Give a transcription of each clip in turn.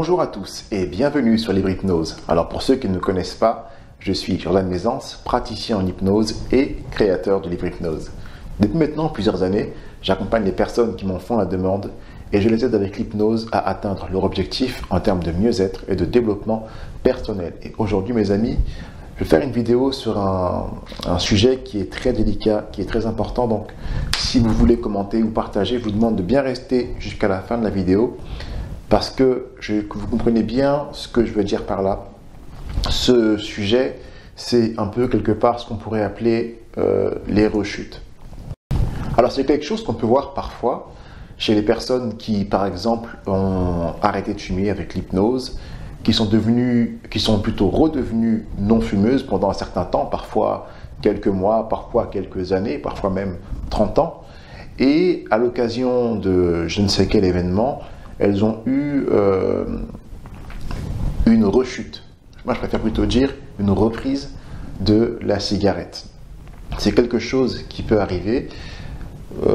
Bonjour à tous et bienvenue sur Libre Hypnose. Alors pour ceux qui ne me connaissent pas, je suis Jordan Maisance, praticien en hypnose et créateur de Libre Hypnose. Depuis maintenant plusieurs années, j'accompagne les personnes qui m'en font la demande et je les aide avec l'hypnose à atteindre leur objectif en termes de mieux-être et de développement personnel. Et aujourd'hui mes amis, je vais faire une vidéo sur un sujet qui est très délicat, qui est très important. Donc si vous voulez commenter ou partager, je vous demande de bien rester jusqu'à la fin de la vidéo, parce que vous comprenez bien ce que je veux dire par là. Ce sujet, c'est un peu quelque part ce qu'on pourrait appeler les rechutes. Alors c'est quelque chose qu'on peut voir parfois chez les personnes qui, par exemple, ont arrêté de fumer avec l'hypnose, qui sont plutôt redevenues non-fumeuses pendant un certain temps, parfois quelques mois, parfois quelques années, parfois même 30 ans. Et à l'occasion de je ne sais quel événement, elles ont eu une rechute. Moi, je préfère plutôt dire une reprise de la cigarette. C'est quelque chose qui peut arriver,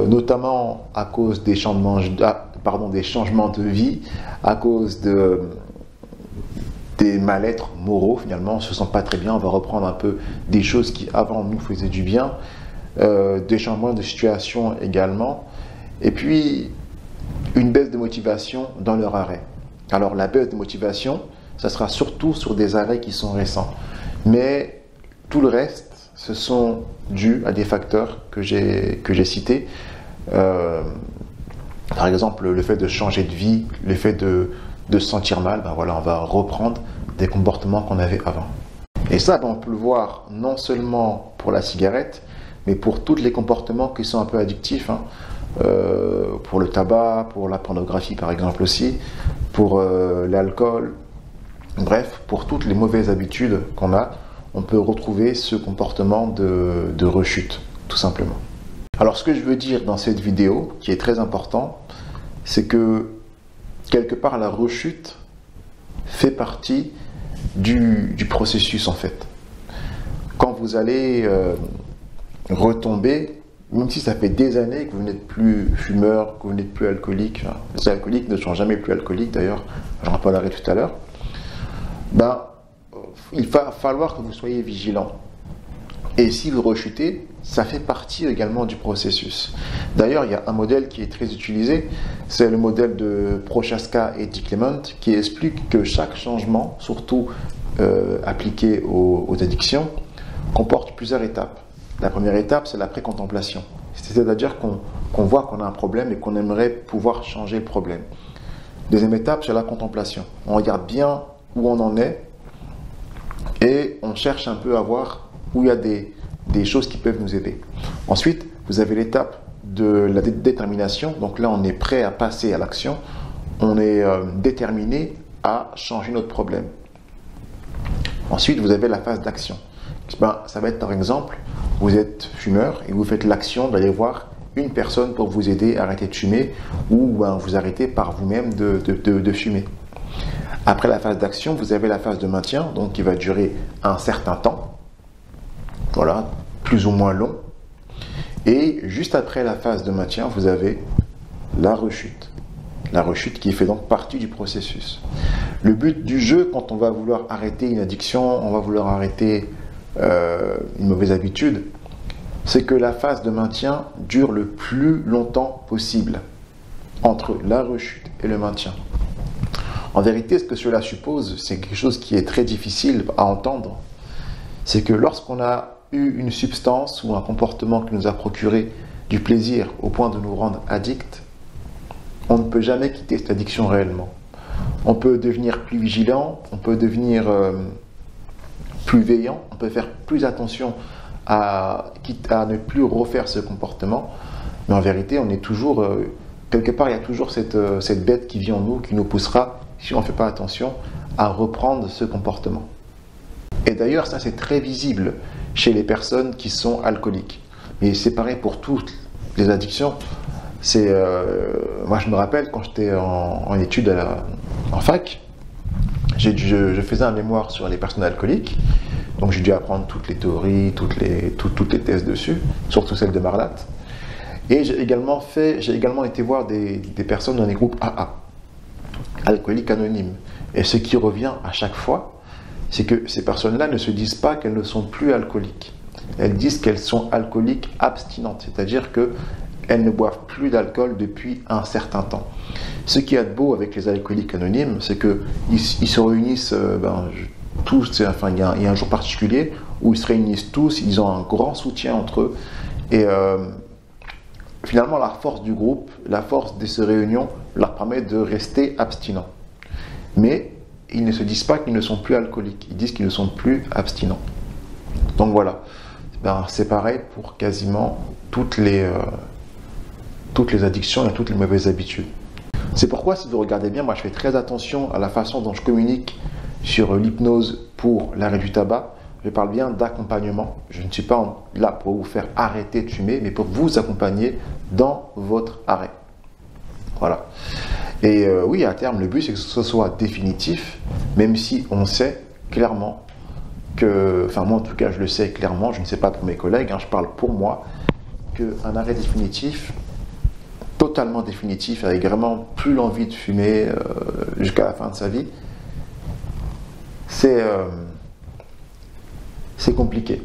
notamment à cause des changements de vie, à cause des mal-être moraux. Finalement, on ne se sent pas très bien. On va reprendre un peu des choses qui avant nous faisaient du bien, des changements de situation également. Et puis, une baisse de motivation dans leur arrêt. Alors la baisse de motivation, ça sera surtout sur des arrêts qui sont récents. Mais tout le reste, ce sont dus à des facteurs que j'ai cités. Par exemple, le fait de changer de vie, le fait de se sentir mal, ben voilà, on va reprendre des comportements qu'on avait avant. Et ça, ben on peut le voir non seulement pour la cigarette, mais pour tous les comportements qui sont un peu addictifs, hein. Pour le tabac, pour la pornographie par exemple aussi, pour l'alcool, bref, pour toutes les mauvaises habitudes qu'on a, on peut retrouver ce comportement de rechute, tout simplement. Alors ce que je veux dire dans cette vidéo, qui est très important, c'est que quelque part la rechute fait partie du processus en fait. Quand vous allez retomber, même si ça fait des années que vous n'êtes plus fumeur, que vous n'êtes plus alcoolique, enfin, les alcooliques ne sont jamais plus alcooliques d'ailleurs, j'en reparlerai tout à l'heure, ben, il va falloir que vous soyez vigilant. Et si vous rechutez, ça fait partie également du processus. D'ailleurs, il y a un modèle qui est très utilisé, c'est le modèle de Prochaska et Dick Clement, qui explique que chaque changement, surtout appliqué aux addictions, comporte plusieurs étapes. La première étape, c'est la pré-contemplation. C'est-à-dire qu'on voit qu'on a un problème et qu'on aimerait pouvoir changer le problème. Deuxième étape, c'est la contemplation. On regarde bien où on en est et on cherche un peu à voir où il y a des choses qui peuvent nous aider. Ensuite, vous avez l'étape de la détermination. Donc là, on est prêt à passer à l'action. On est déterminé à changer notre problème. Ensuite, vous avez la phase d'action. Ben, ça va être par exemple, vous êtes fumeur et vous faites l'action d'aller voir une personne pour vous aider à arrêter de fumer, ou ben, vous arrêtez par vous-même de fumer. Après la phase d'action, vous avez la phase de maintien, donc qui va durer un certain temps, voilà, plus ou moins long. Et juste après la phase de maintien, vous avez la rechute. La rechute qui fait donc partie du processus. Le but du jeu, quand on va vouloir arrêter une addiction, on va vouloir arrêter une mauvaise habitude, c'est que la phase de maintien dure le plus longtemps possible entre la rechute et le maintien. En vérité, ce que cela suppose, c'est quelque chose qui est très difficile à entendre, c'est que lorsqu'on a eu une substance ou un comportement qui nous a procuré du plaisir au point de nous rendre addicts, on ne peut jamais quitter cette addiction réellement. On peut devenir plus vigilant, on peut devenir plus veillant, on peut faire plus attention à ne plus refaire ce comportement, mais en vérité, on est toujours, quelque part, il y a toujours cette bête qui vit en nous, qui nous poussera, si on ne fait pas attention, à reprendre ce comportement. Et d'ailleurs, ça c'est très visible chez les personnes qui sont alcooliques. Mais c'est pareil pour toutes les addictions. Moi je me rappelle quand j'étais en études en fac, je faisais un mémoire sur les personnes alcooliques, donc j'ai dû apprendre toutes les théories, toutes les thèses dessus, surtout celle de Marlat. Et j'ai également été voir des personnes dans les groupes AA, alcooliques anonymes. Et ce qui revient à chaque fois, c'est que ces personnes-là ne se disent pas qu'elles ne sont plus alcooliques. Elles disent qu'elles sont alcooliques abstinentes, c'est-à-dire qu'elles ne boivent plus d'alcool depuis un certain temps. Ce qui est beau avec les alcooliques anonymes, c'est qu'ils se réunissent tous, enfin, il y a un jour particulier où ils se réunissent tous, ils ont un grand soutien entre eux. Et finalement, la force du groupe, la force de ces réunions leur permet de rester abstinents. Mais ils ne se disent pas qu'ils ne sont plus alcooliques, ils disent qu'ils ne sont plus abstinents. Donc voilà, c'est pareil pour quasiment toutes les addictions et toutes les mauvaises habitudes. C'est pourquoi, si vous regardez bien, moi je fais très attention à la façon dont je communique sur l'hypnose pour l'arrêt du tabac. Je parle bien d'accompagnement. Je ne suis pas là pour vous faire arrêter de fumer, mais pour vous accompagner dans votre arrêt. Voilà. Et oui, à terme, le but, c'est que ce soit définitif, même si on sait clairement que, enfin moi en tout cas, je le sais clairement, je ne sais pas pour mes collègues, je parle pour moi, qu'un arrêt définitif, totalement définitif, avec vraiment plus l'envie de fumer jusqu'à la fin de sa vie, c'est compliqué.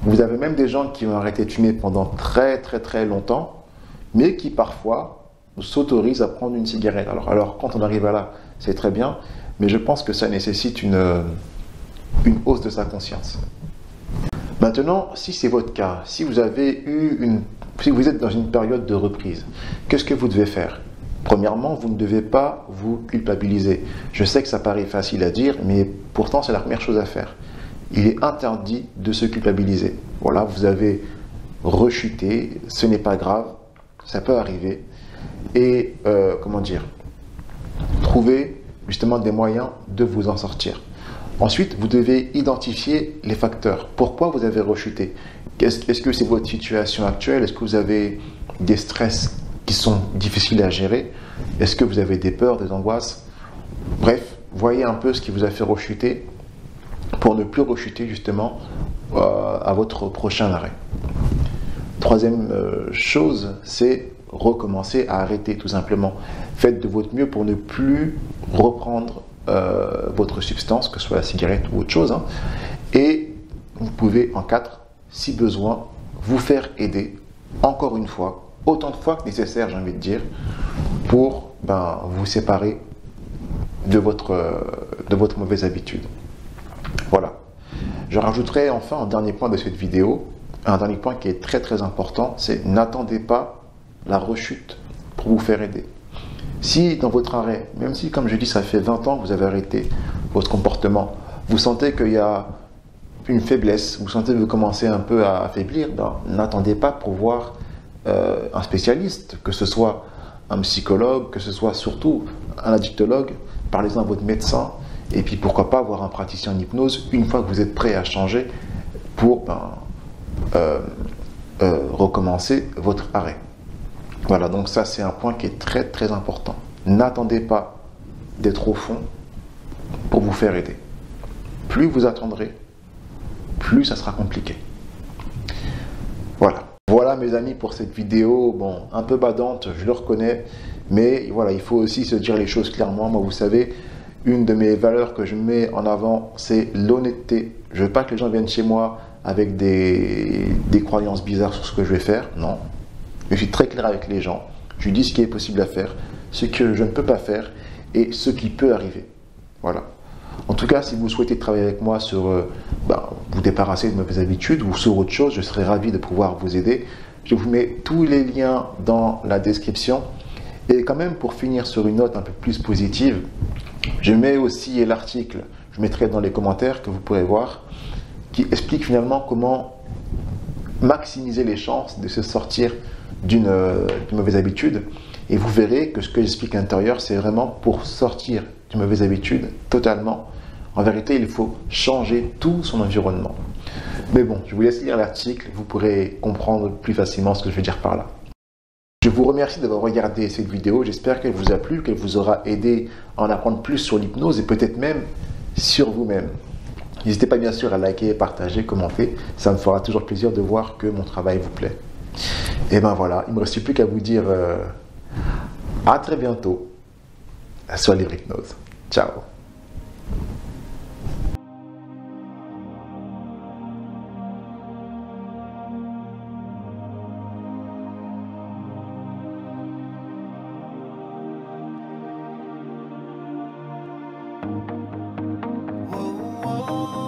Vous avez même des gens qui ont arrêté de fumer pendant très très très longtemps, mais qui parfois s'autorisent à prendre une cigarette. Alors quand on arrive à là, c'est très bien, mais je pense que ça nécessite une hausse de sa conscience. Maintenant, si c'est votre cas, si vous êtes dans une période de reprise, qu'est-ce que vous devez faire? Premièrement, vous ne devez pas vous culpabiliser. Je sais que ça paraît facile à dire, mais pourtant c'est la première chose à faire. Il est interdit de se culpabiliser. Voilà, vous avez rechuté, ce n'est pas grave, ça peut arriver. Et, trouver justement des moyens de vous en sortir. Ensuite, vous devez identifier les facteurs. Pourquoi vous avez rechuté? Est-ce que c'est votre situation actuelle? Est-ce que vous avez des stress qui sont difficiles à gérer? Est-ce que vous avez des peurs, des angoisses? Bref, voyez un peu ce qui vous a fait rechuter pour ne plus rechuter justement à votre prochain arrêt. Troisième chose, c'est recommencer à arrêter tout simplement. Faites de votre mieux pour ne plus reprendre votre substance, que ce soit la cigarette ou autre chose. Et vous pouvez en 4, si besoin, vous faire aider, encore une fois, autant de fois que nécessaire, j'ai envie de dire, pour vous séparer de votre mauvaise habitude. Voilà. Je rajouterai enfin un dernier point de cette vidéo, un dernier point qui est très très important, c'est n'attendez pas la rechute pour vous faire aider. Si dans votre arrêt, même si comme je dis ça fait 20 ans que vous avez arrêté votre comportement, vous sentez qu'il y a une faiblesse, vous sentez que vous commencez un peu à affaiblir, n'attendez pas pour voir un spécialiste, que ce soit un psychologue, que ce soit surtout un addictologue, parlez-en à votre médecin, et puis pourquoi pas voir un praticien en hypnose une fois que vous êtes prêt à changer pour recommencer votre arrêt. Voilà, donc ça c'est un point qui est très très important. N'attendez pas d'être au fond pour vous faire aider. Plus vous attendrez, plus ça sera compliqué. Voilà. Voilà mes amis pour cette vidéo, bon, un peu badante, je le reconnais, mais voilà, il faut aussi se dire les choses clairement. Moi, vous savez, une de mes valeurs que je mets en avant, c'est l'honnêteté. Je ne veux pas que les gens viennent chez moi avec des croyances bizarres sur ce que je vais faire, non. Je suis très clair avec les gens, je dis ce qui est possible à faire, ce que je ne peux pas faire et ce qui peut arriver. Voilà. En tout cas, si vous souhaitez travailler avec moi sur vous débarrasser de mauvaises habitudes ou sur autre chose, je serai ravi de pouvoir vous aider. Je vous mets tous les liens dans la description. Et quand même, pour finir sur une note un peu plus positive, je mets aussi l'article, je mettrai dans les commentaires que vous pourrez voir, qui explique finalement comment maximiser les chances de se sortir d'une mauvaise habitude. Et vous verrez que ce que j'explique à l'intérieur, c'est vraiment pour sortir d'une mauvaise habitude totalement. En vérité, il faut changer tout son environnement. Mais bon, je vous laisse lire l'article, vous pourrez comprendre plus facilement ce que je veux dire par là. Je vous remercie d'avoir regardé cette vidéo, j'espère qu'elle vous a plu, qu'elle vous aura aidé à en apprendre plus sur l'hypnose et peut-être même sur vous-même. N'hésitez pas bien sûr à liker, partager, commenter, ça me fera toujours plaisir de voir que mon travail vous plaît. Et ben voilà, il ne me reste plus qu'à vous dire à très bientôt sur Libre Hypnose. Ciao. Merci.